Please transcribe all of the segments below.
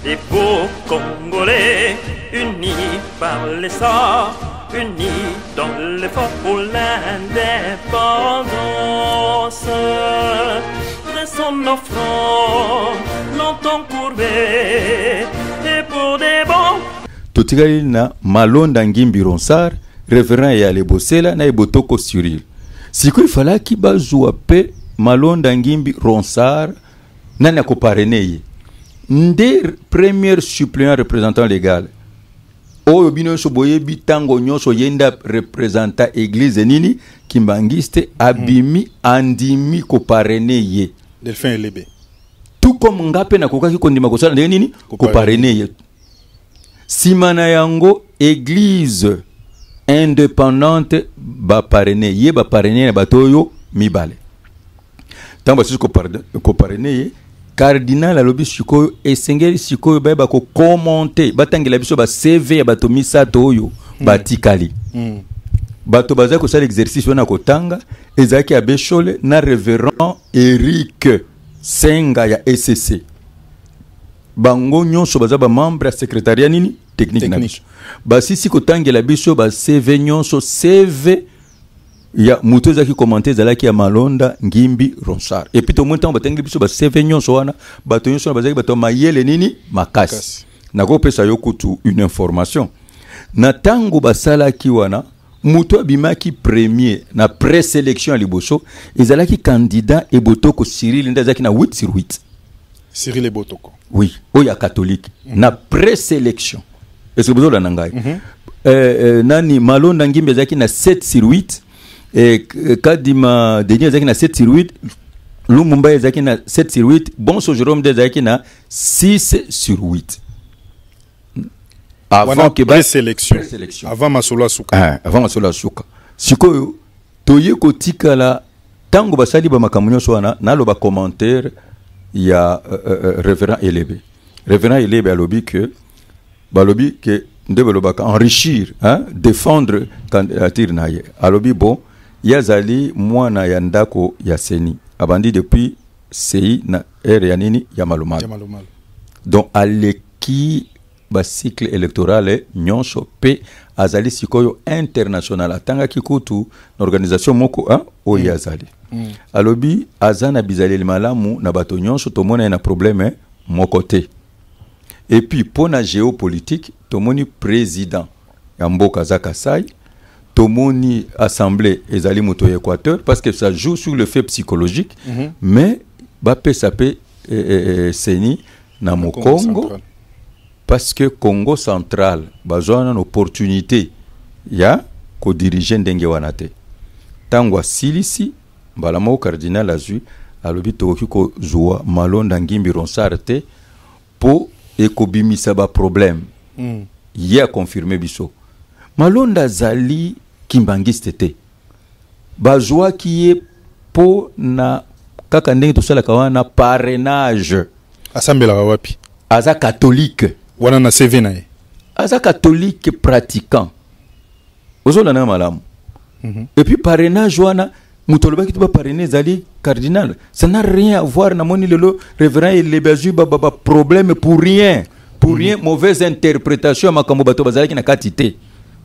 des beaux Congolais, unis par les sorts, unis dans l'effort pour l'indépendance. De son offrande, longtemps courbé, et pour des bons. Totikali na Malonda Ngimbi Ronsard, révérend ya Lebosela na Ebotoko Cyril. Siko ifala ki bazwa pe Malonda Ngimbi Ronsard nani akopareneye. Nde premier suppléant représentant légal. Oyo bino so boye bitango nyoso yenda représentant église nini kimbangiste abimi andimi kopareneye. Delphin Elebe. Tout comme ngape na kokaki kondima kosala ndenge nini kopareneye. Simana yango église indépendante ba pareneye ba pareneye na batoyo mibale. Tamba sisi kopareneye cardinal alobi sikoyo esengeli sikoyo ba ko commenter batangela biso ba CV ya bato misato oyo batikali. Bato baza ko sala exercice wana kotanga ezaki abeshole na révérend Eric Senga ya SCC. Bango nyonso baza ba membre ya secrétariat nini technique na biso. Basisi kotangela biso ba CV nyonso CV ya muto ezaki commenter zalaki ya Malonda Ngimbi Ronsard. Et puis tout le monde batangi biso ba CV nyonso wana bato nyonso bazaki bato mayele nini makasi. Nako pesa yokutu une information. Na tango basalaki wana muto abimaki premier na présélection à liboso ezalaki candidat Ebotoko Cyril ndazaki na 8/8. Cyril Ebotoko. Oui, oya catholique na présélection. Est-ce que vous avez nangai? Nani Malonda Ngimbi ezalaki na 7/8 et Kadima Denis ezalaki na 7/8. Lumumba ezalaki na 7/8. Bonso Jérôme ezalaki na 6/8. Avant que présélection. Avant Masolo Asuka. Avant Masolo Asuka. Sikoyo toye kotika la tango basali ba makamunyo so wana naloba commentaire ya révérend Elebe. Révérend Elebe alobi que ndebelobaka enrichir, hein, défendre candidature naye. Alobi bon, yazali mwana ya ndako ya seni. Abandi depuis CI na ere ya nini ya Malumalo. Donc aleki ba cycle électoral nyonso pe azali sikoyo international atanga kikutu na organisation moko hein o yazali. Alobi azana bizali malamu na bato nyonso tomona na problème mokote. Et puis pour la géopolitique tomoni président ya mboka za Kasai tomoni assemblée ezali moto ya Équateur parce que ça joue sur le fait psychologique mais ba pesape seni na Congo parce que Congo central bazona une opportunité ya ko diriger ndenge wanate tangwa silisi mbala mo cardinal azui alobi toki ko zoa Malonda Ngimbi Ronsard te po ekobimisa ba problème ya confirmer biso Malonda zali kimbangiste te bazwa kiye po na kaka ndenge tosala kawana parrainage asambela wapi aza catholique wana na CV nae aza catholique pratiquant ozola na malamu et puis parrainage wana mutoloba ki tuba parrainer zali cardinal ça n'a rien à voir na moni lelo révérend Elebazu baba problème pour rien mauvaise interprétation makambo bato bazalaki na katité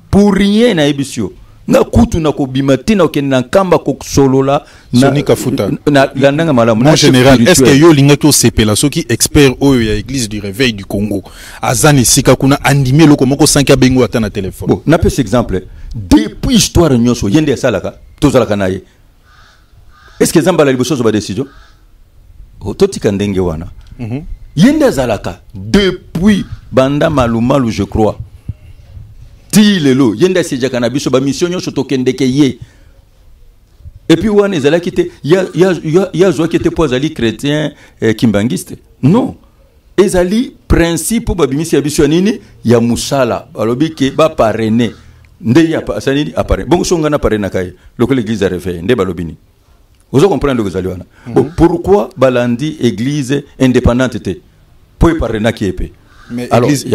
pour rien na ebisio nga kutu na kobimati na okenda nkamba ko solola na Sonika Futa na landanga malamu en général est-ce que yo linga to sepela soki expert oyo ya église du réveil du Congo azani sika kuna andimé loko moko sanka bengo ata na téléphone bon na pes exemple depuis histoire nyoso yende salaka tozalaka naye est-ce que zamba la liboso zo ba décision ototika ndenge wana yende zalaka depuis banda malumalu je crois lelo yenda seja kanabiso ba mission nyonso tokendeke ye et puis wana ezala kite ya zo kite po azali chrétien kimbangiste non ezali principe ba bimisi ya biso nini ya musala alobi ke ba parrainer nde ya pa sanini apparaît bon songa na parrainer kai loko l'église a réveillé nde balobini vous comprenez le que pourquoi balandi église indépendante te po parrainer qui épée Mais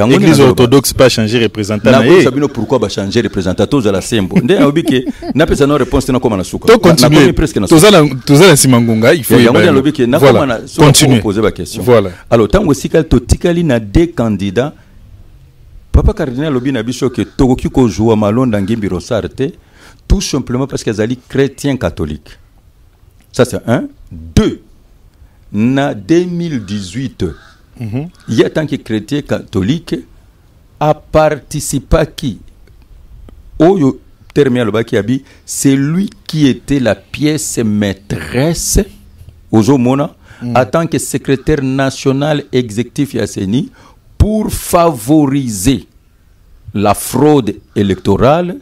l'église orthodoxe pas changer représentant na ye. Sabino pourquoi ba changer représentant tous à la sembo. Ndé obiki na pesa no réponse na koma na suka. To continuer presque na suka. Tozala simangonga il faut ya ngoni lobiki na koma na suka poser ba question. Voilà. Alors tango sikal to tikali na deux candidats. Papa cardinal lobi na biso que tokoki ko jouer malonda ngimbi rosarte tout simplement parce qu'ils allaient chrétiens catholiques. Ça c'est un. Deux. Na 2018 il y a tant que chrétien catholique a participé qui au terme baki abi c'est lui qui était la pièce maîtresse aux Omona en tant que secrétaire national exécutif Yasseni pour favoriser la fraude électorale,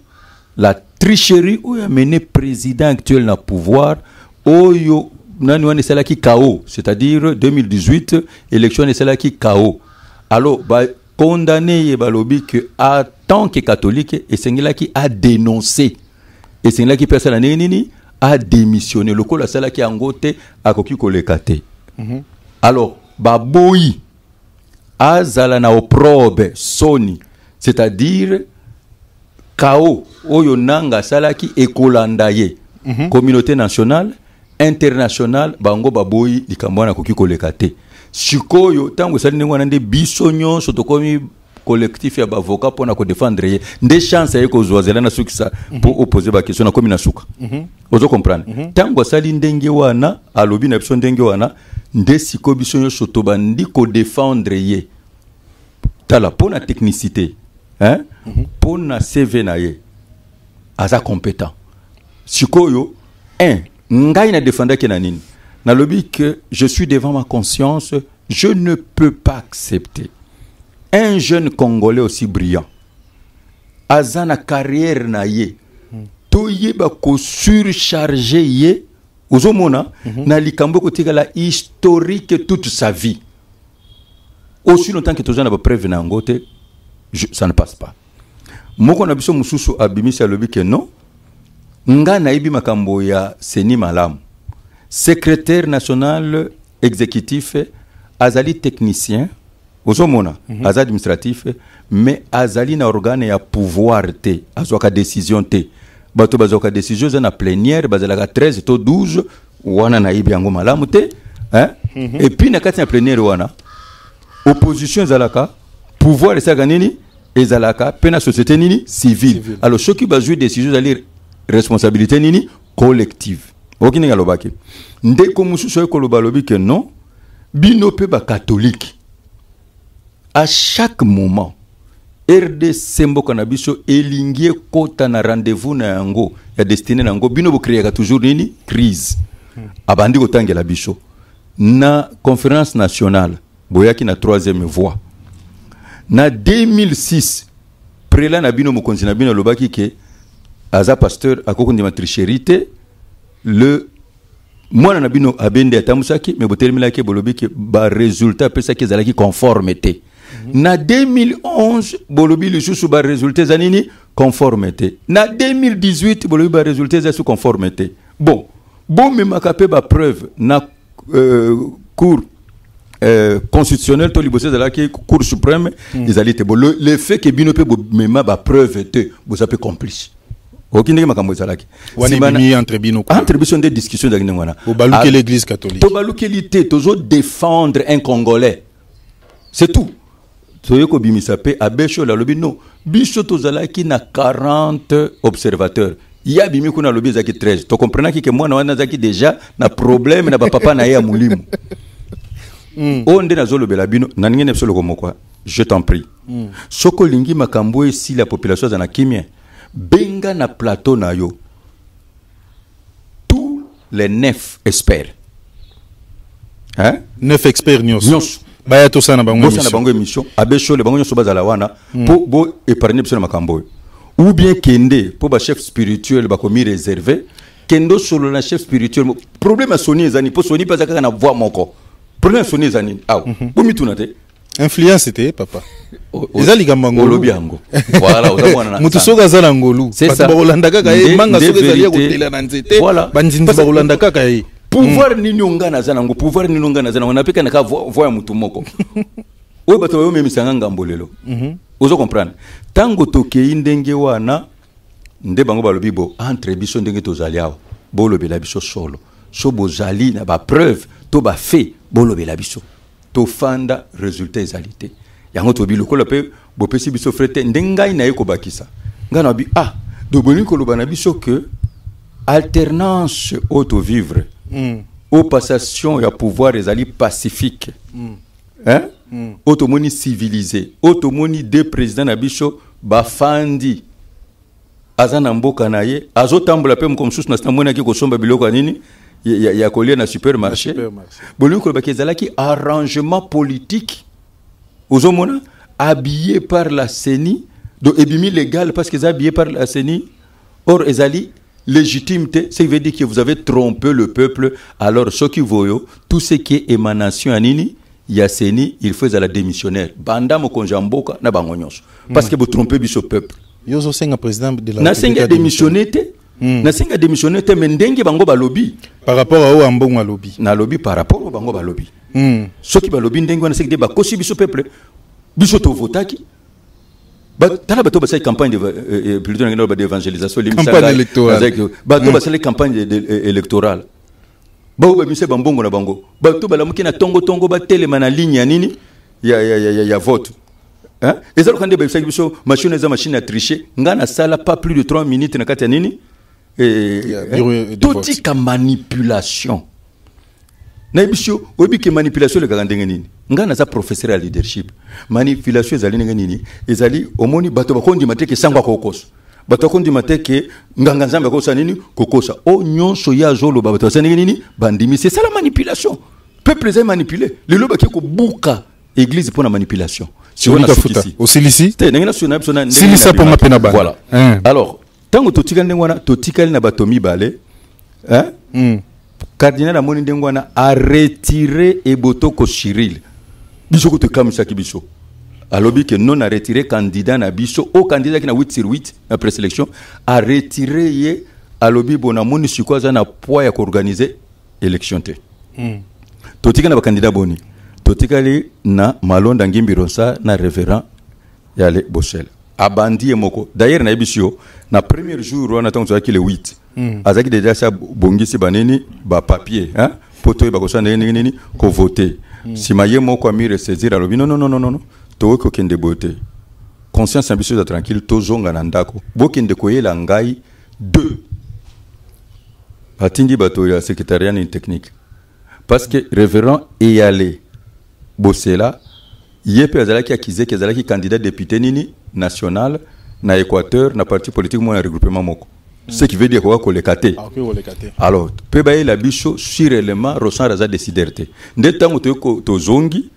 la tricherie où a mené président actuel na pouvoir oyo nani wana sala ki KO, c'est-à-dire 2018 élection et sala ki KO. Alors ba condamné balobi que en tant que catholique et sengela qui a dénoncé et sengela qui personne nini a démissionné le la sala ki angote akoki kolekate. Alors ba boyi azala na oprobe soni, c'est-à-dire KO oyo nanga sala ki ekolandaye communauté nationale international bango baboyi likambwana koki kolekate sikoyo tango sali ngwana nde biso nyonso tokomi collectif ya bavoka pona ko défendre ye nde chance ye ko zoazela na sukisa pour opposer ba question na komi na suka ozo comprendre tango sali ndenge wana alobi na biso ndenge wana nde siko biso nyonso to bandi ko défendre ye tala pona technicité hein pona CV na ye aza compétent sikoyo ngai na défendre ke na nini na lobi que je suis devant ma conscience, je ne peux pas accepter un jeune Congolais aussi brillant azana carrière na ye toye ba ko surcharger ye ozomona na likambo kotika la historique toute sa vie aussi longtemps que tozana ba preuve na ngote ça ne passe pas moko na biso mususu abimisi alobi que non nga naibi makambo ya seni malamu secrétaire national exécutif azali technicien ozomona azali administratif mais azali na organe ya pouvoir te azwaka décision te bato bazwaka décision za na plénière bazalaka 13 to 12 wana naibi yango malamu te hein et puis na kati na plénière wana opposition zalaka pouvoir esaka nini ezalaka pena société nini civile. Alors ceux qui bazouent décision zali responsabilité nini collective okini ngalobaki ndeko mususu ekoloba lobi que non bino pe ba catholique à chaque moment RDC mboka na biso elingie kota na rendez-vous na yango ya destiné na yango bino bo créer toujours nini crise abandi kotangela biso na conférence nationale boyaki na 3e voie na 2006 prélat na bino mokonzi na bino lobaki ke aza pasteur akokundi ma tricherité le mwana na bino abende atamusaki mais botelimilaki bolobi ke ba résultat pesa ke zalaki conformité na 2011 bolobi le sous ba résultat zanini conformité na 2018 bolobi ba résultat za sous conformité bon me makape ba preuve na cour constitutionnel to libosé zalaki cour suprême ezalite bon le fait que bino pe mema ba preuve te bo ça peut complice okindeki makambo ezalaki wanebimi entre bino des discussions d'agné wana obaluki l'église catholique to balukeli tozo défendre un Congolais c'est tout toyeko bimisa pe abesho la lobi non biso tozalaki na 40 observateurs ya bimi kuna lobi zaki 13 to comprenaki que mwana wana zaki déjà na problème na papa na ya mulimu onde na zolo bela bino na ngene solo komokwa je t'en prie soko lingi makambo si la population za na kimia benga na plateau na yo tous les 9 experts hein 9 experts nyos baya to sana bango émission abesho le bango nyos bazala wana po bo épargner biso na makambo ou bien kende po ba chef spirituel ba komi réservé kendo solo na chef spirituel problème a soni ezani po soni pas kaka na voix moko problème soni ezani aw bo mituna te influence c'était papa ezali gambango lobiango voilà ozamwana mutu soga zala ngolu parce ba rolanda kaka e manga soga zali ko tela na nzete banzinzi ba rolanda kaka e pouvoir nini ongana zana ngo pouvoir nini ongana zana onapeka na ka voix ya mutu moko oyo bato bayo memisanga ngambo lelo ozo comprendre tango tokei ndenge wana nde bango balobi bo entre biso ndenge tozali awa bolobela biso solo so bozali na ba preuve to ba fait bolobela biso to fanda résultat ezali te yango tobi lokola pe bopesi biso frete ndengai na ye kobakisa ngana bi do boni koloba na biso que alternance auto vivre au passation ya pouvoir ezali pacifique hein automoni civilisé automoni deux présidents na biso bafandi azana mboka na ye azotambola pe mkomsusu na stamona ki kosomba biloko nini ya kolia na supermarché boni koloba ke ezalaki arrangement politique ozomona habillé par la CENI donc ebimi légal parce que c'est habillé par la CENI or ezali légitimité, ça veut dire que vous avez trompé le peuple. Alors, ce qui voyons, tout ce qui est émanation à Nini, Yasseni, il faut à la démissionnaire. Banda mo konjamboka na bangonyos. Parce que vous trompez ce peuple. Yozo senga président de la République. Na senga démissionné te. Na senga démissionné te mendenge bango ba lobby. Par rapport à ambongo lobby. Na lobby par rapport au bango ba lobby. Ce qui ba lobby ndenge wana sekde ba kosi biso peuple. Biso to votaki. Tala bato basali campagne plutôt d'évangélisation campagne électorale bato basali campagne électorale bao ba mise bambongo na bango bato balamuki na tongo ba telema na ligne ya nini ya vote hein ezalo kande ba bisaki biso machine za machine à tricher ngana sala pas plus de 3 minutes na kati ya nini tout ka manipulation na bisho obi ke manipulation le kakandenge nini ngana za professeur à leadership manipulation ezali nini ezali omoni bato bakondi mateke sangwa kokosa bato bakondi mateke nganga nzambe kokosa nini kokosa o nyonso ya zolo bato basani nini bandimi c'est ça la manipulation peuple est manipulé le loba ki ko buka église pour la manipulation si on a futa osilisi te ngena sona bisona silisa pour mapena ba voilà alors tango totika ndengwana totikali na bato mibale hein cardinal amoni ndengwana a retiré ebotoko Cyril biso ko te kamisa ki biso alobi que non a retiré candidat na biso au candidat qui na 8/8 na présélection a retiré ye alobi bona moni sikwaza na poids ya organiser élection te totika na ba candidat boni totikali na Malonda Ngimbironsa na révérend Yale Bossel abandi moko d'ailleurs na bisio na premier jour on attend que le 8 azaki déjà ça bongisi baneni ba papier hein poto ba kosana nini ko voter si maye moko amire saisir alobi non to ko kende bote conscience ambitieuse tranquille to zonga na ndako bokende koyela ngai 2 atingi bato ya secrétariat ni technique parce que révérend Eyale Bossela yepe azalaki akize ke azalaki candidat député nini national na Équateur na parti politique mo na regroupement moko ce qui veut dire quoi ko le kate alors pe ba la biso sur élément ressent raza déciderté ndetango to zongi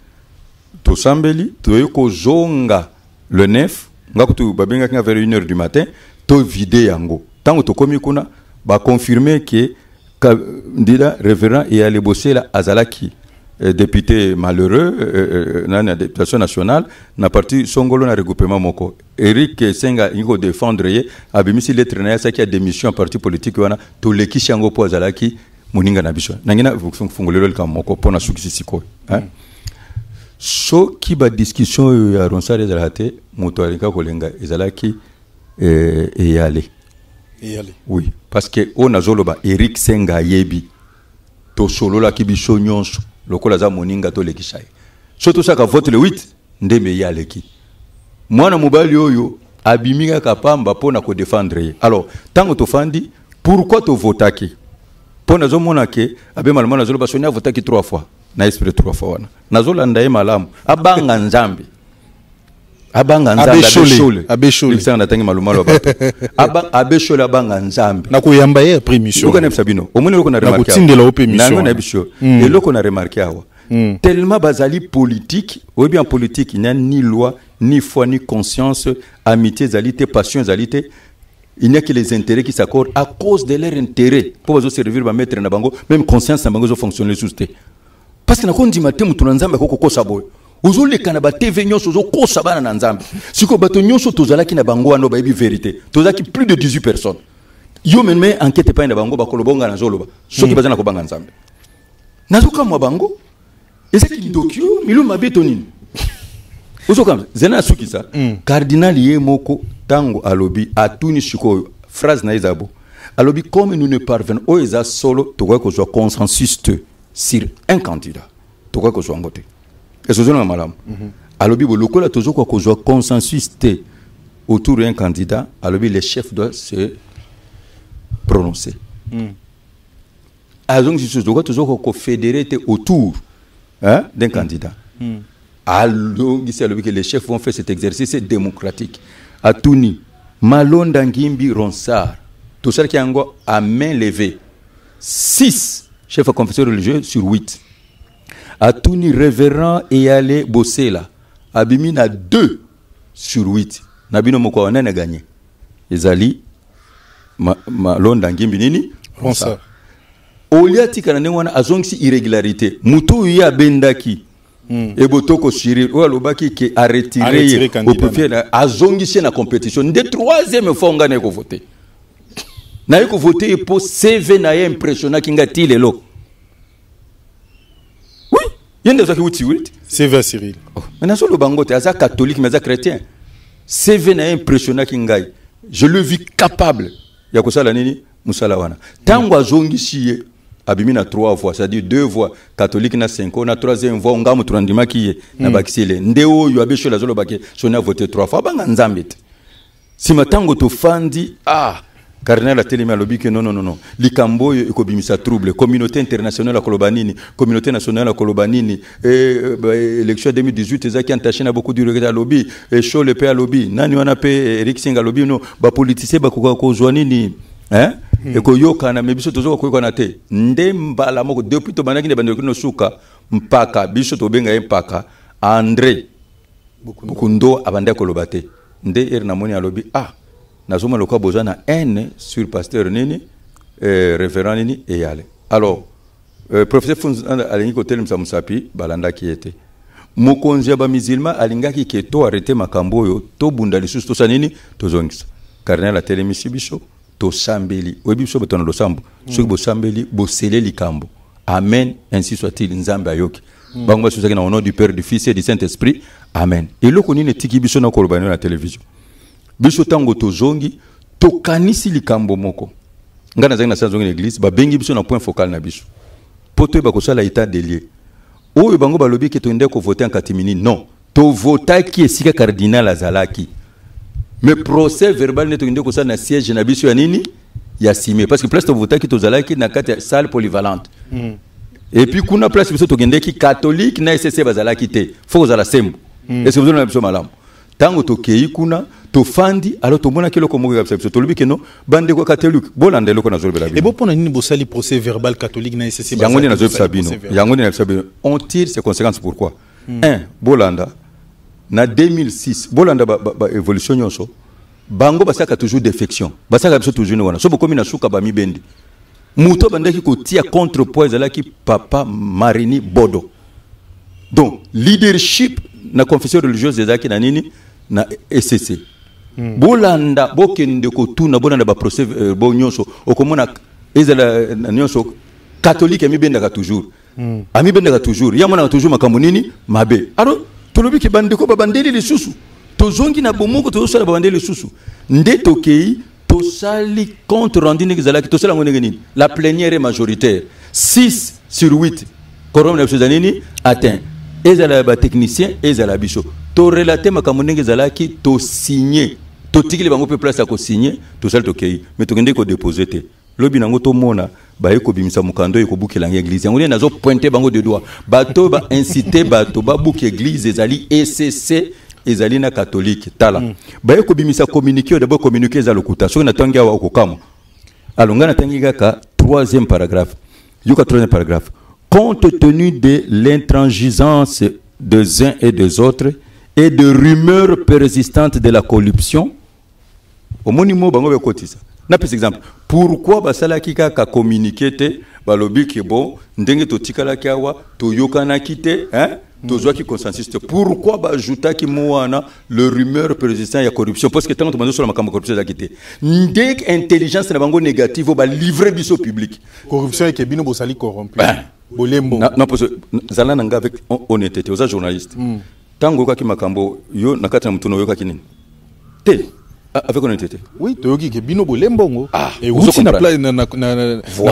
to sambeli to ko zonga le 9 ngakutu babenga kinga vers 1h du matin to vider yango tango to komi kuna ba confirmer que ndida révérend et aller bosser la azalaki député malheureux na députation nationale na parti songolo na regroupement moko Eric Senga ingo défendre ye abimisi lettre na yasa ki a démission parti politique wana to lekisi yango po azalaki moninga na biso nangina fungolelo le moko pona sukisi siko hein so ki ba discussion ya ronsare zalate moto alika kolenga ezalaki Eyale oui parce que on azoloba Eric Senga yebi to solo la ki biso nyonso lokola za moninga to lekisa ye surtout ça ka vote le 8 ndembe yaleki mwana mobali oyo abimika kapamba pona ko défendre ye alors tango to fandi pourquoi to votaki pona zo monake abe malama na zo ba sonia votaki 3 fois na esprit 3 fois wana nazo landa ye malamu abanga nzambe abeshole ça na tangi malumalo ba abeshole abanga nzambe na kuyamba ye permission ukana sabino omoni loko na remarquer na kutindela permission na bisho et loko na remarquer awa tellement bazali politique ou bien politique il n'y a ni loi ni foi ni conscience amitié zalité passion zalité il n'y a que les intérêts qui s'accordent à cause de leur intérêt pour vous servir ba mettre na bango même conscience na bango zo fonctionner sous té parce que na kondi matemu tunanzamba koko kosa boy ozole kana ba TV nyonso zo kosa bana na nzambe siko bato nyonso tozalaki na bango wana ba yebi vérité tozaki plus de 18 personnes yo menme enquête pa na bango ba kolobonga na zoloba soki bazana ko banga nzambe nazuka mwa bango ezaki ndokyo milu mabeto nini Uzokam zena suki ça. Cardinal Yemoko tango alobi atuni shiko phrase na izabo. Alobi comme nous ne parvenons au eza solo to ko soit consensus sur un candidat. To ko soit ngote. Et ce zona malam. Alobi bo lokola tozo ko soit consensus autour d'un candidat, alobi les chefs doivent se prononcer. Donc si ce doit ko fédérer autour d'un candidat. Alors, que les chefs vont faire cet exercice démocratique. Atuni, Malonda Ngimbi Ronsard, tout ça qui est à main levée. 6 chefs confesseurs religieux sur 8. Atuni, révérend Eyale Bossela, Abimina 2 sur 8. Nabino Moko on a gagné. Ezali, Malonda Ngimbi Nini Ronsard. Olia Tikanane wana azongsi irrégularité. Mutu ya bendaki. Et Botoko Cyril ou alobaki qui a retiré au profit azongisi na compétition de troisième fois ngane ko voter na ko voter pour CV na impressionnant kinga tilelo oui yende zaki wuti CV Cyril maintenant sur le bangote aza catholique mais aza chrétien CV na impressionnant kinga je le vis capable ya ko sala nini musala wana tango azongisi abimina 3 fois, c'est-à-dire 2 voix catholique na 5, on a 3e voix, on a muturandima qui na bakisele. Ndeo yu abesho la zolo bake, on a voté 3 fois, banga nzambete. Si matango to fandi, cardinal a télé malobi que non. Likambo eko bimisa trouble, communauté internationale à Kolobanini, communauté nationale à Kolobanini, élection 2018, ezaki entaché na beaucoup du regret à lobby, chaud le paix à lobby, nani wana pe Eric Singh à lobby, no, ba politicien ba ko joanini. Et que yoka na mebiso tozo ko na te ndemba la moko depuis to banaki ne bandeko no suka mpaka biso to benga mpaka André Bukundo abanda ko lobate nde na moni alobi na zoma lokwa bozana N sur pasteur nini révérend nini et yale alors professeur Funzanda alingi ko telemsa musapi balanda ki était mokonzi ba musulman alingaki ke to arrêter makambo yo to bunda lisusu to sanini to zongisa cardinal a telemisi biso to sambeli webi so betono lo sambo so bo sambeli bo sele likambo amen ainsi soit-il nzambe ayoki bango so zakina au nom du Père, du Fils et du Saint-Esprit amen et loko ni netiki biso na kolobana na télévision biso tango to zongi to kanisi likambo moko ngana zakina sa zongi l'église ba bengi biso na point focal na biso poto ba ko sala état de lieu oyo bango balobi ke to ndeko ko voter en catimini non to vota qui esika cardinal azalaki. Mais procès verbal n'est pas ça na siège na biso ya nini ya simé parce que place to voter qui to zalaki na kati salle polyvalente. Et puis kuna place biso to gende ki catholique na SSC bazalaki te. Faut za la sembo. Est-ce que vous avez biso malam? Tango to kei kuna to fandi alors to mona kilo ko mo ga biso to lobi ke no bande ko catholique bolande loko na zolbela bi. Et bon pour nini bosali procès verbal catholique na SSC bazalaki. Yangoni na zolbela sabino. Yangoni na sabino. On tire ses conséquences pourquoi? 1 bolanda na 2006 bolanda ba évolution nyonso bango basaka toujours défection basaka biso toujours wana so bokomi na suka ba mibendi muto bandaki ko tia contrepoids ezalaki papa Marini Bodo donc leadership na confession religieuse ezalaki na nini na SCC bolanda bokende ko tuna bolanda ba procès bo nyonso okomona ezala na nyonso catholique mibendaka toujours amibendaka toujours yamona toujours makambo nini mabe alors tolobi ki bandeko babandeli lisusu tozongi na bomoko tozosala babandeli lisusu nde tokei tosali compte rendu n'exalaki tosala ngone nini la plénière est majoritaire 6 sur 8 quorum na nini atteint ezala ba technicien ezala biso to relater makambo n'exalaki to signer to tikile bango pe place ya ko signer tosali tokei mais tokende ko déposer te lobi nango to mona ba eko bimisa mukando eko bukela l'église yango nazo pointer bango de doigt bato ba inciter bato ba buke église ezali ECC ezali na catholique tala ba eko bimisa communiquer d'abord communiquer za lokuta so na tangi awa okokama alonga na tangi ka 3e paragraphe yuka 3e paragraphe compte tenu de l'intransigeance des uns et des autres et de rumeurs persistantes de la corruption au monimo bango be kotisa na par exemple pourquoi basala kika ka communiquer te balobi ki bon ndenge to tikala kawa to yokana kite to zwa ki consensus te pourquoi ba ajouta ki moana le rumeur persistant ya corruption parce que tant to banzo sur la makambo corruption za kite ndek intelligence na bango négative ba livrer biso public corruption et que bino bosali corrompu bolembo non parce que zala nanga avec honnêteté aux journalistes tango ka ki makambo yo nakata mutuno yo ka kinini te avec honnêteté oui toyoki ke bino bolembongo et aussi na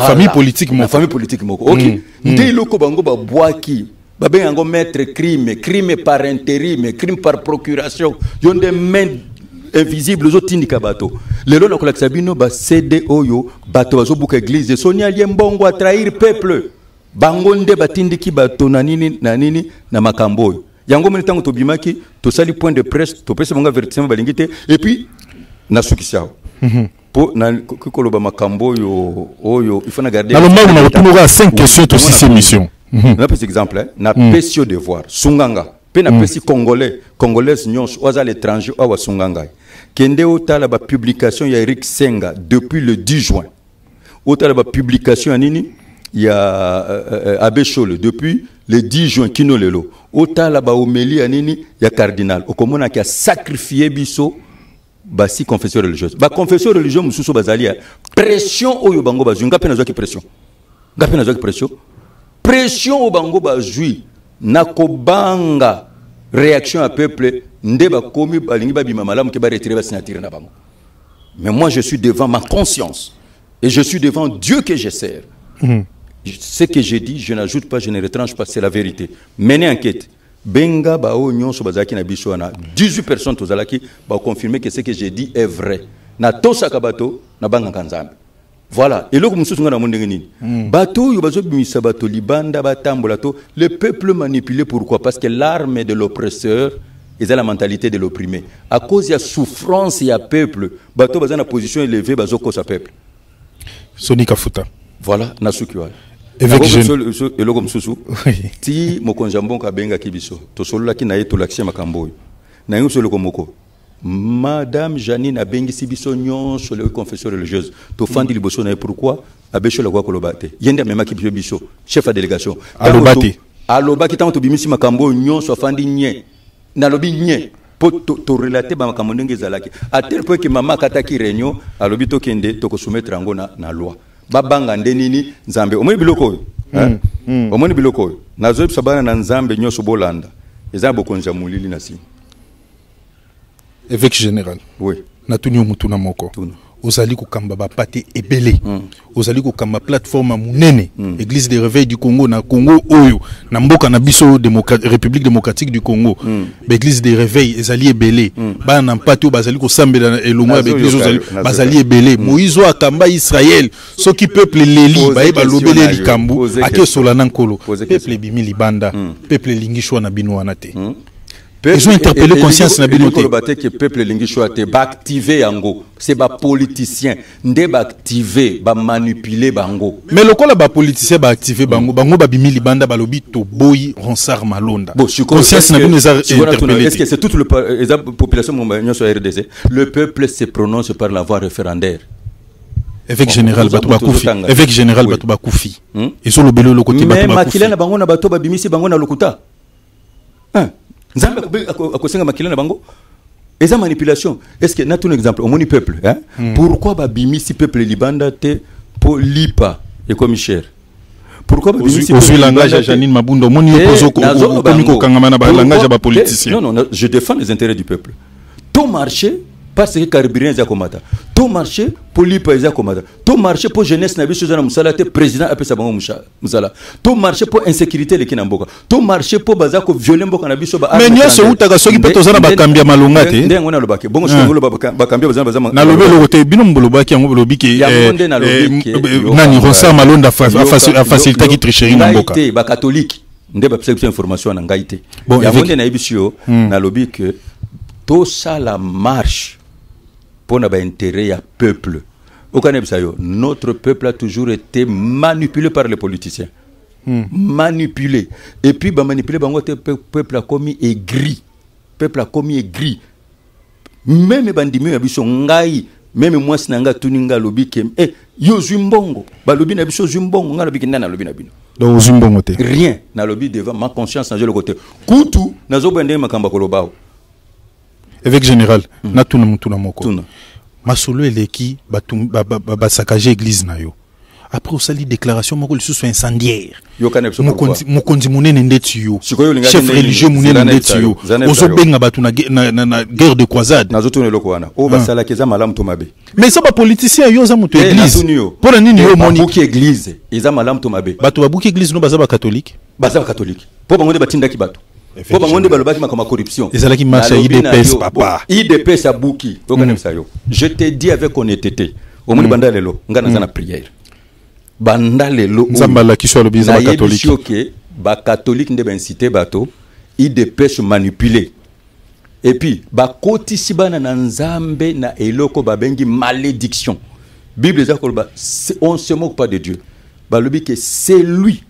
famille politique mon famille politique moko OK nde loko bango ba boaki ba ben yango mettre crime par intérim, crime par procuration yonde main invisible zo tindika bato lelo na kolakisa bino ba cede oyo bato bazo buka église sonia liembongo a trahir peuple bango nde batindiki bato na nini na makambo oyo yango moni tango tobimaki to sali point de presse to pesa bonga vertissement balingite et puis na sukisao po na koloba makambo oyo il faut na garder alors moi on a retourné à 5 questions to 6 émissions na petit exemple na pesio devoir sunganga pe na pesi congolais nyonso oza l'étranger awa sunganga kende otala ba publication ya Eric Senga depuis le 10 juin otala ba publication nini ya Abeshole depuis le 10 juin kino lelo otala ba homeli ya nini ya cardinal okomona ki a sacrifié biso ba si confession religieuse ba confession religieuse mususu bazali pression oyo bango bazwi ngape na zaki pression o bango bazwi na kobanga réaction à peuple nde ba komi balingi ba bima malamu ke ba retirer ba signature na bango. Mais moi je suis devant ma conscience et je suis devant Dieu que je sers. Ce que j'ai dit, je n'ajoute pas, je ne retranche pas, c'est la vérité. Menez enquête. Benga ba o nyonso bazaki na biso na 18 personnes tozalaki ba confirmer que ce que j'ai dit est vrai. Na tosa kabato na banga kanzambe. Voilà. Et loko mususu ngana mondenge nini. Bato yo bazo bimisa bato libanda batambola to le peuple manipulé pourquoi? Parce que l'arme de l'oppresseur est la mentalité de l'opprimé. À cause de la souffrance il y a peuple, bato baza na position élevée bazo ko sa peuple. Sonika Futa. Voilà, nasukiwa. Évêque eloko mususu ti mokonjambo kabenga kibiso to solola ki na yeto l'action makambo na yo solo komoko madame Janine abengi sibiso nyonso le confession religieuse to fandi liboso na pourquoi abesho la kwa kolobate yende mema kibiso chef de délégation alobaki tanto bimisi makambo nyonso fandi nye na lobi nye po to relater ba makambo ndenge zalaki à tel point que mama kataki réunion alobi to kende to ko soumettre ngo na loi babanga ndenini nzambe omoni biloko omoni biloko nazo sabana na nzambe nyoso bolanda eza bokonja mulili na si évêque général oui na tunyo mutuna moko ozali ko kamba ba pate ebele ozali ko kamba plateforme munene église de réveil du Congo na Congo oyo na mboka na biso République démocratique du Congo église de réveil ezali ebele ba na mpati bazali ko sambela elongo ya église bazali ebele Moïse akamba Israël soki peuple leli ba lobele likambu ake solana nkolo peuple bimi libanda peuple lingishwa na bino wana te. Ils ont interpellé conscience na binoté. Que peuple lingisho te ba activer yango, c'est ba politicien, ndé ba activer, ba manipuler bango. Mais le kola ba politicien ba activer bango, bango ba bimi libanda ba lobi to boy Ronsard Malonda. Conscience na bino interpellé. Est-ce que c'est toute la population mondiale sur RDC? Le peuple se prononce par la voie référendaire. Évêque général Batouba Koufi. Évêque général Batouba Koufi. Et sur le bélo le côté Batouba Koufi. Mais makila na bango na bato ba bimisi bango na lokuta. Nzambe akosenga makila na bango eza manipulation. Est-ce que na tout un exemple omoni peuple pourquoi ba bimisi peuple libanda te po lipa et comme cher pourquoi ba bimisi au langage Janine Mabundo moni opozo ko ko kangama ba langage ba politicien. Non, je défends les intérêts du peuple. Tout marché parce que carburant za komata tout marché pour lipa za komata tout marché pour jeunesse na biso za na musala te président apesa bango musala tout marché pour insécurité le kinamboka tout marché pour bazako violer mboka na biso ba mais nyoso utaka soki peto za na bakambia malonga te ndengo na lobake bongo shingolo bakambia bazama na lobelo kote bino mbolobaki yango lobiki nani Ronsard Malonda a facilité qui tricherie na mboka te ba catholique nde ba pesa information na ngaite ya bonde na ibisio na lobi que tout ça la marche pour l'intérêt du peuple. Notre peuple a toujours été manipulé par les politiciens. Manipulé. Et puis, manipulé, le peuple a commis aigri. Peuple a commis aigri. Même les bandits, même moi, si nanga tuninga lobi kem, yo zumbongo. Ba lobi na biso zumbongo, nga lobi kinana lobi na bino. Donc zumbongo te. Rien na lobi devant ma conscience na le côté. Kutu na zo bende makamba kolobao. Évêque général, na tuna mutuna moko. Masolo eleki ba saccager église na yo. après osali déclaration moko lisusu incendiaire yokana biso mokonzi munene ndeti yo chef religieux munene ndeti yo ozobenga bato na guerre de croisade nazotuna eloko wana o basala keza malamu to mabe mais ça ba politicien yo za moto église pour nini yo moni buki église eza malamu to mabe bato ba buki église no baza ba catholique po bango nde batindaki bato po bango nde balobaki makama corruption ezalaki marche IDPS papa IDPS abuki yokana bisa yo je te dis avec honnêteté omoni banda lelo ngana za na prière banda lelo nzambala kisho lobiza ba catholique yoke ba catholique nde ba inciter bato IDPS manipuler et puis ba kotisi bana na nzambe na eloko babengi malédiction Bible za kolba on se moque pas de Dieu balobi que c'est lui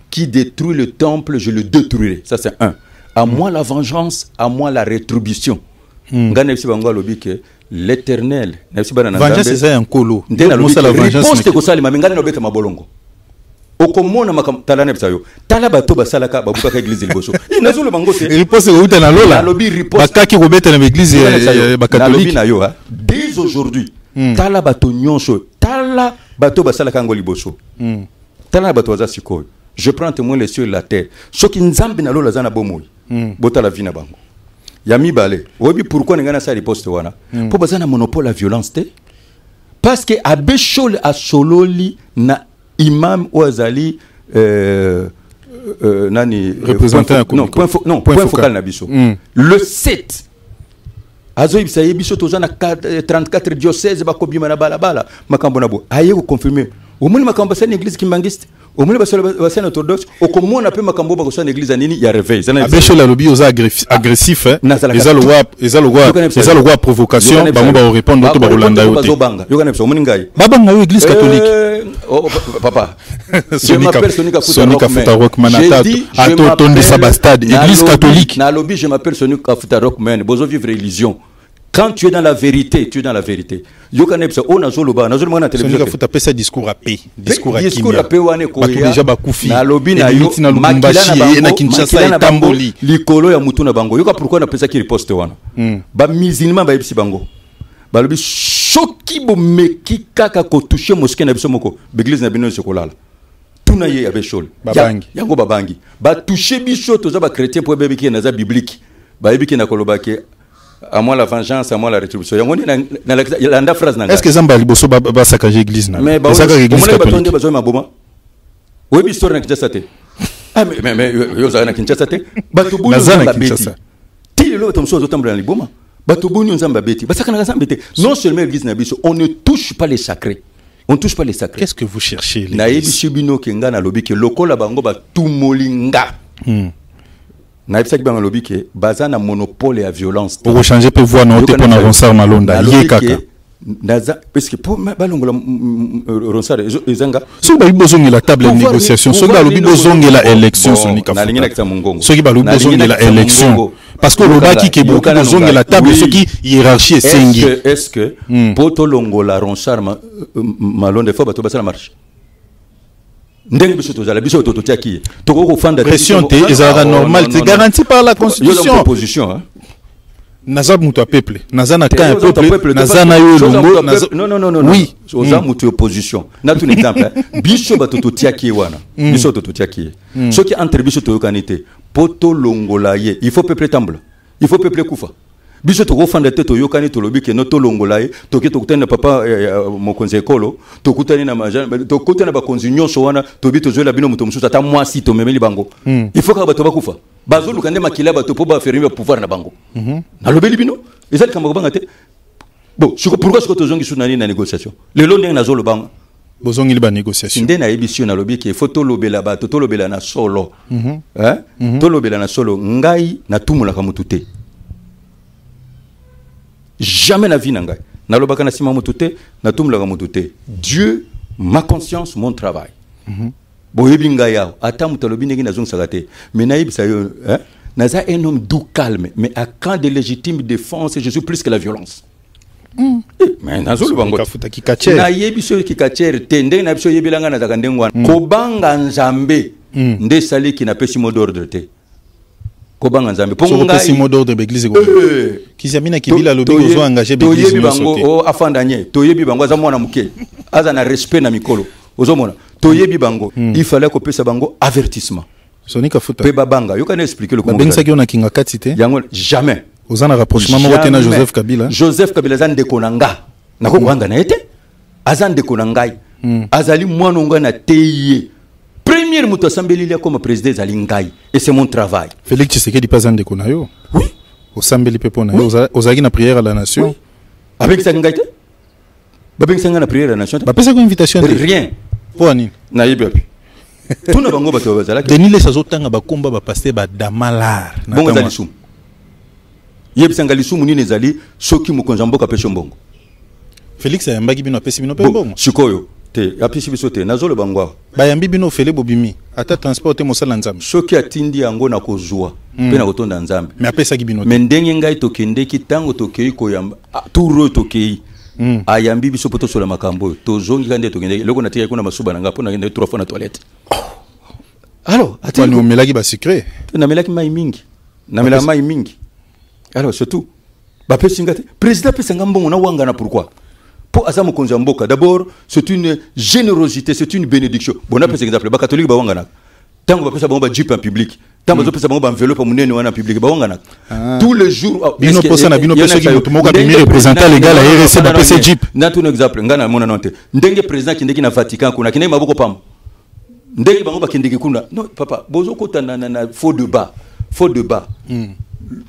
qui détruit le temple je le détruirai ça c'est un à moi la vengeance à moi la rétribution ngana bisi bango lobi que l'éternel nabisi bana na vengeance c'est un colo ndena lobi la vengeance poste ko sali mami ngana nobeta mabolongo okomona makamtala nebisa yo tala bato basalaka babuka ka église liboso inazolo bango se riposte ko uta na lola bakaki ko beta na église ba catholique na yo dès aujourd'hui tala bato nyonso tala bato basalaka ngo liboso tala bato baza sikoyo je prends témoin les cieux et la terre soki nzambe na lola zana bomoyi bota la vie na bango yami balé obi pourquoi ngana sa riposte wana po bazana monopole la violence te parce que abeshol a sololi na imam Ouazali nani représentant point focal na biso le 7 azo ibisa yebiso tozana 34 diocèses bakobima na balabala makambo na bo aye ko confirmer omoni makambo sa église kimbangiste omoni basala orthodoxe okomona pe makambo ba ko sa église nini ya réveil abesho la lobby aux agressif eza le roi provocation bango ba répondre to ba Rolanda yote yokana biso omoni ngai babanga yo église catholique papa je m'appelle Sonika Futa Rockman à Tonde Sabastad église catholique na lobby je m'appelle Sonika Futa Rockman bozo vivre religion. Quand tu es dans la vérité, tu es dans la vérité. Yokanepsa on a zoloba, na zoloba na télévision. Sonika Futa pesa discours à paix, discours à paix wane ko ya. Déjà bakufi. Na lobby na yo Lubumbashi na Kinshasa et Tamboli. Likolo ya mutu na bango. Yoka pourquoi na pesa ki riposte wana. Ba musulman ba yebisi bango. Ba lobi shoki bo meki kaka ko toucher mosquée na biso moko. L'église na bino sekolala. Tuna ye ya beshol. Babangi. Yango babangi. Ba toucher biso toza ba chrétien pour bébé ki na za biblique. Ba yebiki na kolobaki à moi la vengeance, à moi la rétribution. La phrase est-ce que Zamba Liboso va saccager l'église? Mais l'église catholique. Oui, l'histoire na Kinshasa te. Ah mais yo za na Kinshasa te. Bato buni Nzamba beti. Ti le to mso zotambola na liboma. Bato buni nzamba beti. Basaka na nzamba beti. Non seulement l'église na biso, on ne touche pas les sacrés. On ne touche pas les sacrés. Qu'est-ce que vous cherchez na yebishi bino kenga na lobi ke lokola bango ba tumolinga. Na ipsa kibanga lobi ke bazana monopole ya violence. Pour changer peut voir non te pona Ronsard Malonda ye kaka. Naza parce que pour balongola Ronsard ezanga so ba bozongi la table de négociation so ba lobi bozongi la élection Sonika na lingina kita mongongo so ki ba lobi bozongi la élection parce que lobaki ke bozongi la table ce qui hiérarchie esengi est-ce que poto longola Ronsard Malonda faut bato basala marche ndenge biso tozala biso tototiaki toko ko fanda pression te ezala normal c'est garanti par la constitution position hein naza mutu a peuple naza na kan peuple naza na yo longo non oui oza mutu opposition na tout exemple biso batototiaki wana biso tototiaki ce qui entre biso toyokanite poto longola ye il faut peuple temble il faut peuple kufa biso toko fanda te toyokani tolobi ke no to longola ye toki tokutana papa mokonzi ekolo tokutani na majana tokutana ba konzi nyonso wana tobi tozola bino muto mususa ta mwasi to memeli bango il faut ka bato bakufa bazolu kande makila bato po ba fermer pouvoir na bango na lobeli bino ezali kamba banga te bon siko pourquoi siko tozongi sunani na négociation le long na zolo banga bozongi ba négociation ndé na émission na lobi ke faut to lobela bato to lobela na solo to lobela na solo ngai na tumula ka mutute jamais na vie na ngai na lobaka na sima mutute na tumula ka mutute Dieu ma conscience mon travail boyebi ngai ya ata mutalobi ndenge nazongisaka te mais naibisa yo naza un homme doux calme mais à camp de légitime défense je suis plus que la violence mais nazolo bango na yebiso kikachere te ndenge na biso yebilanga na zaka ndengwa kobanga nzambe nde sali ki na pesi mot d'ordre te kobanga nzambe pongo ngai pesi mot d'ordre l'église ko kizamina kibila lobi ozo engager l'église bango o afandanye to yebi bango za mwana muke aza na respect na mikolo ozomona toyebi bango il fallait que pesa bango avertissement sonika futa pe babanga yo kana expliquer le Congo ben saki ona kinga katite yango jamais ozana rapprochement mo tena Joseph Kabila zan de konanga nako kwanga na ete azan de konangai azali mwana nga na teye premier muto asambeli lia comme président azali ngai et c'est mon travail. Félix Tshisekedi pas zan de konayo oui osambeli pe pona ozaki na prière à la nation avec ça ngai te babeng sanga na prière à la nation ba pesa ko invitation de rien po ani na yebi tuna bango bato bazala Denis les azotanga ba komba ba passer ba damalar na bongo zali sum yebisanga lisumu nini ezali soki mokonza mboka pesho mbongo Félix ayambaki bino apesi bino pe mbongo sikoyo te apesi biso te nazolo bangwa bayambi bino fele bobimi ata transport te mosala nzambe soki atindi yango na kozwa pe na kotonda nzambe mais apesaki bino mais ndenge ngai tokendeki tango tokei koyamba turo tokei ayambi biso poto sola makambo tozongi kande tokendeki loko na tia kuna masuba na ngapo na ngende 3 fois na toilette alors atani omelaki ba secret na melaki mai mingi na mela mai mingi alors surtout ba pesi ngate président pesa ngambongo na wanga na pourquoi pour Azam Konzamboka d'abord c'est une générosité c'est une bénédiction bon après c'est exemple ba catholique ba wanga na tango ba pesa ba jeep en public tango ba pesa ba enveloppe munene wana public ba wanga na tous les jours bino posa na bino pesa ki moto moka bimi représentant légal à RC ba pesa jeep na tout exemple ngana mona nonte ndenge président kindeki na Vatican kuna kinai maboko pam ndenge bango ba kindeki kuna non papa bozo kota na faux débat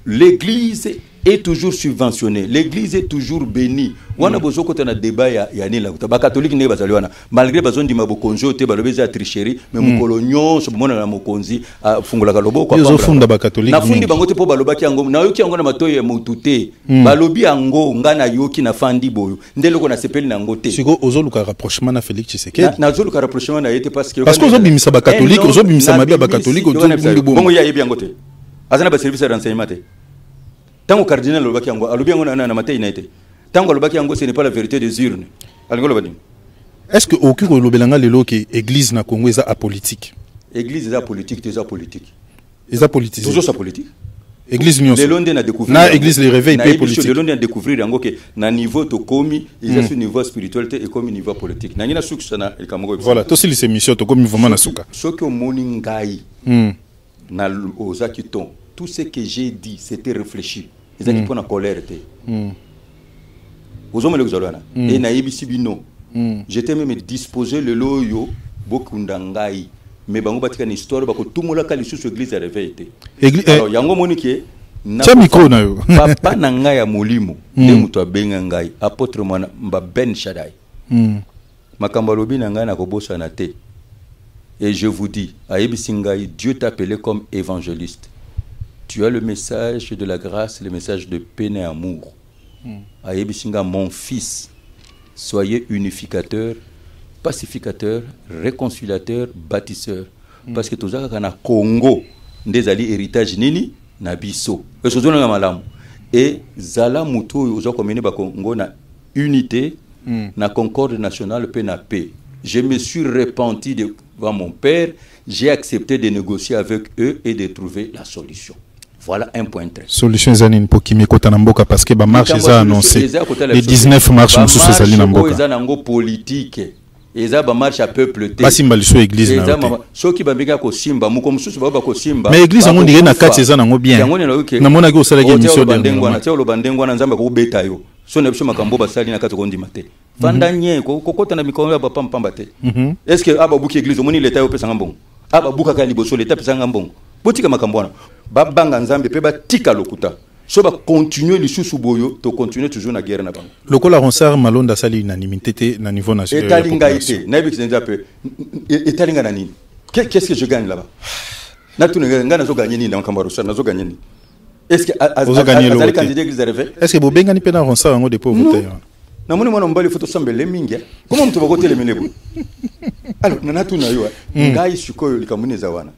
l'église est toujours subventionnée, l'église est toujours bénie. Wana bozo kota na débat ya ni la ba catholique ne bazali wana malgré bazon di mabokonzo te balobeza ya tricherie mais mukolonyo so mona na mokonzi fungola ka loboko kwa funda ba catholique na fundi bango te po balobaki yango na yoki yango na matoye mutute balobi yango ngana yoki na fandi boyo ndeloko na sepeli na ngote siko ozoluka rapprochement na Félix Tshisekedi na zoluka rapprochement na yete parce que ozobimisa ba catholique ozobimisa mabia ba catholique ozobimisa bongo ya yebi yango te azana ba service de renseignement te tango cardinal lobaki yango alobi yango na matei na ete tango lobaki yango ce n'est pas la vérité des urnes alingo lobani est-ce que aucun lobelanga lelo ke église na Congo eza apolitique église eza politique eza politique eza politique toujours sa politique église nyonso le londe na découvrir na église les réveil pe politique le londe na découvrir yango ke na niveau to komi eza sur niveau spiritualité et comme niveau politique na ngina suku na ekamoko voilà to si les émissions to komi vraiment na suka soki omoni ngai na ozaki ton tout ce que j'ai dit c'était réfléchi ils ont pour la colère te aux hommes les zolana et na yebisi bino j'étais même disposé le loyo bokundangai mais bango batika une histoire bako tumola kali sous église à réveil te alors yango monike na micro na yo papa na ngai ya molimo de muto abenga ngai apôtre mwana mba Ben Shaddai makambo lobi na ngai na kobosa na te et je vous dis ayebisi ngai Dieu t'a appelé comme évangéliste. Tu as le message de la grâce, le message de paix et amour. Ayebisinga, mon fils, soyez unificateur, pacificateur, réconciliateur, bâtisseur. Parce que tout ça, quand on a Congo, des alliés héritage nini, nabiso. Et Zala Moutou, aux autres communes, Congo, na unité, na concorde nationale, paix na paix. Je me suis repenti devant mon père, j'ai accepté de négocier avec eux et de trouver la solution. Voilà un point très. Solution zanine pour Kimi Kotanamboka parce que ba marche est annoncé. Le 19 mars nous sous Sali Namboka. Ils ont politique. Ils ont ba marche à peuple té. Pas simba liso église na. Ceux qui ba bega ko simba mu comme sous ba ko simba. Mais église on dirait na 4 saisons nango bien. Na mona ko sala émission de ndengwana. Tio lo bandengwana nzamba ko beta yo. So na biso makambo ba sali na 4 ko ndima te. Fandanye ko kota na mikolo ya papa mpamba te. Est-ce que aba buki église moni l'état yo pesa ngambongo. Aba buka ka liboso l'état pesa ngambongo. Botika makambo wana. Babanga nzambe pe ba tika lokuta so ba continuer les sous boyo to continuer toujours na guerre na bango lokola Ronsard Malonda sali unanimité na niveau national etalinga ite na bi kinza pe etalinga na nini qu'est-ce que je gagne là-bas na tu nga nazo gagner nini dans Kamaro ça nazo gagner nini est-ce que azali candidat église réveil est-ce que bobenga ni pe na Ronsard ngo de pauvreté na moni mwana mbali photo sambele mingi comment mtu bakote le melebo alors na tu na yo ngai sikoyo likamuneza wana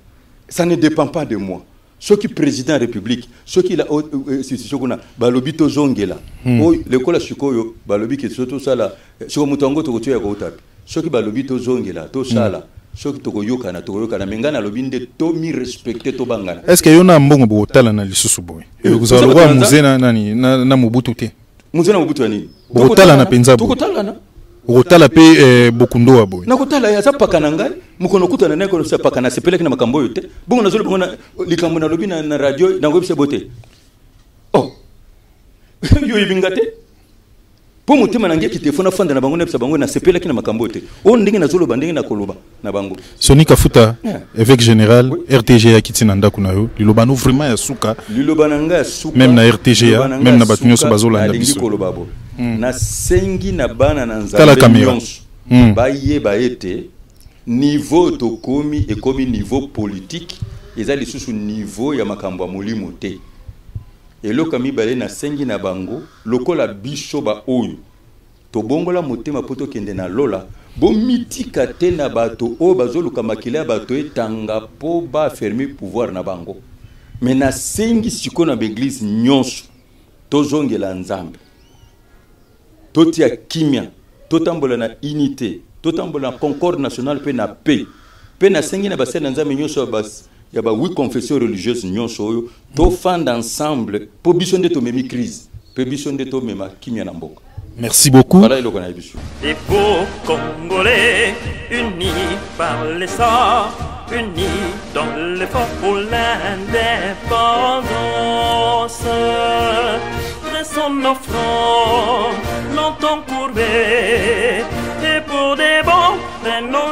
ça ne dépend pas de moi. Ceux qui président de la République, ceux qui la institution qu'on a, balobi to zongela. L'école a sukoyo, balobi qui surtout ça là, sur mutango to kotu ya kotapi. Ceux qui balobi to zongela, to sala, ceux qui to koyoka na mengana lobinde to mi respecter to bangana. Est-ce que yona mbongo botala na lisusu boy? Et vous allez voir muzena nani na Mobutu te. Muzena Mobutu nani? Botala na penza. To kotala na. Rotala pe Bokundo abo. Na kotala ya zapaka na ngai mukono kutana na ko sapaka na sepeleke na makambo yote. Bongo na zolo bongo na likambo na lobi na radio na ngobise bote. Oh. Yo ibingate. Po mutima nange ki telefona fanda na bango na bisa bango na sepeleke na makambo yote. O ndenge na zolo bandenge na koloba na bango. Soni Kafuta, évêque général, RTG ya kitina ndako na yo. Lilobano vraiment ya suka. Lilobana nga suka. Même na RTG ya, même na batu nyonso bazolanda biso. Na sengi na bana na nzambe nyonso bayeba ete niveau tokomi ekomi niveau politique eza lisusu niveau ya makambo ya molimo te eloka mibale na sengi na bango lokola biso ba oyo tobongola motema poto kende na lola bo mitika te na bato o bazoluka makila bato etanga po ba fermer pouvoir na bango mais na sengi siko na l'église nyonso tozongela nzambe totia kimia totambola na unité totambola na concorde nationale pe na paix pe na sengi na basel na nzambe nyonso bas ya ba huit confessions religieuses nyonso oyo to fanda ensemble po biso nde to memi crise pe biso nde to mema kimia na mboka. Merci beaucoup. Voilà le connaît biso. Les beaux Congolais unis par les sangs, unis dans l'effort pour l'indépendance. Dressons nos fronts, longtemps courbés,